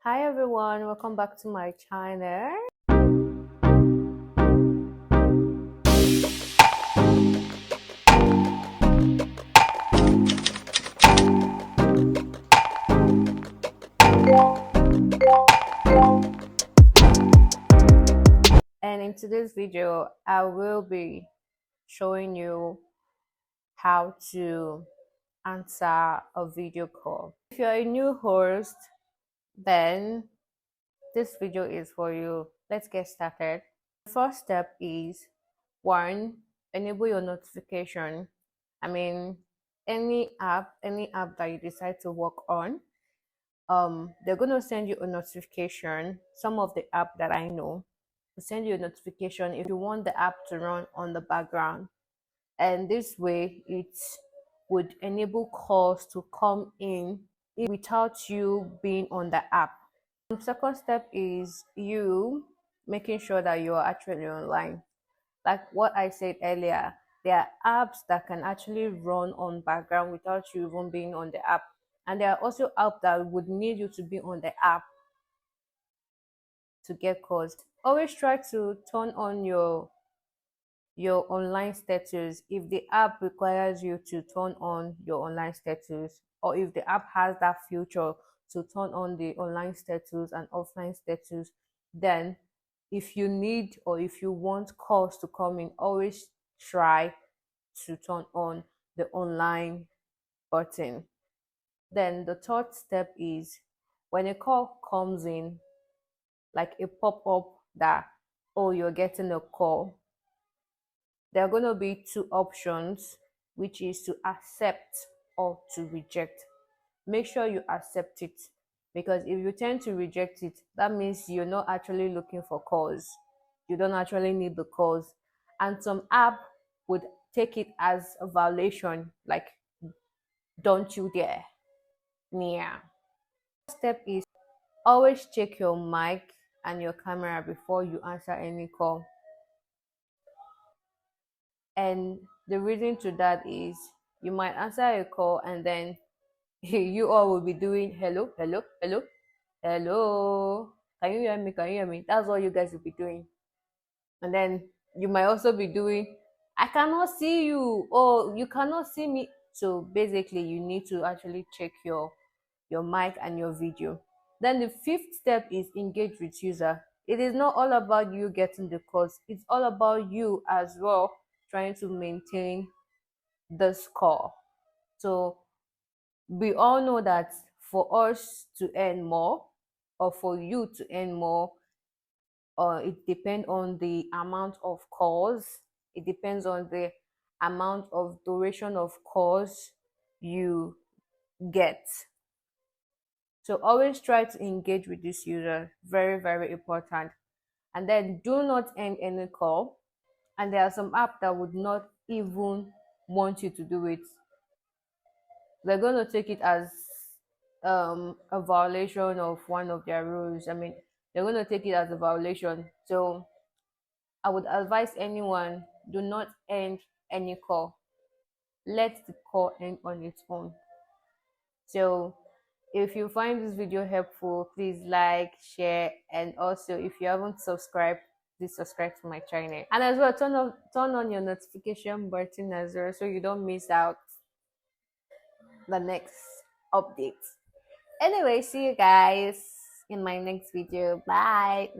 Hi everyone, welcome back to my channel. And in today's video, I will be showing you how to answer a video call. If you're a new host, then this video is for you. Let's get started. The first step is one, enable your notification. I mean, any app that you decide to work on, they're going to send you a notification. Some of the app that I know will send you a notification if you want the app to run on the background, and this way it would enable calls to come in without you being on the app. The second step is you making sure that you are actually online. Like what I said earlier, there are apps that can actually run on background without you even being on the app. And there are also apps that would need you to be on the app to get calls. Always try to turn on your online status if the app requires you to turn on your online status, or if the app has that feature to turn on the online status and offline status. Then if you need or if you want calls to come in, always try to turn on the online button. Then the third step is when a call comes in, like a pop-up that, oh, you're getting a call, there are going to be two options, which is to accept or to reject. Make sure you accept it, because if you tend to reject it, that means you're not actually looking for calls. You don't actually need the calls. And some app would take it as a violation, like, don't you dare. Yeah. Step is always check your mic and your camera before you answer any call. And the reason to that is you might answer a call and then you all will be doing hello, hello, hello, hello. Can you hear me? Can you hear me? That's all you guys will be doing. And then you might also be doing, I cannot see you, or you cannot see me. So basically, you need to actually check your mic and your video. Then the fifth step is engage with user. It is not all about you getting the calls. It's all about you as well trying to maintain the score. So we all know that for us to earn more, or for you to earn more, it depends on the amount of calls. It depends on the amount of duration of calls you get. So always try to engage with this user. Very, very important. And then do not end any call. And there are some apps that would not even want you to do it. They're going to take it as a violation of one of their rules. I mean, they're going to take it as a violation. So I would advise anyone, do not end any call. Let the call end on its own. So if you find this video helpful, please like, share, and also if you haven't subscribed, please subscribe to my channel. And as well, turn on your notification button as well, so you don't miss out the next update. Anyway, see you guys in my next video. Bye.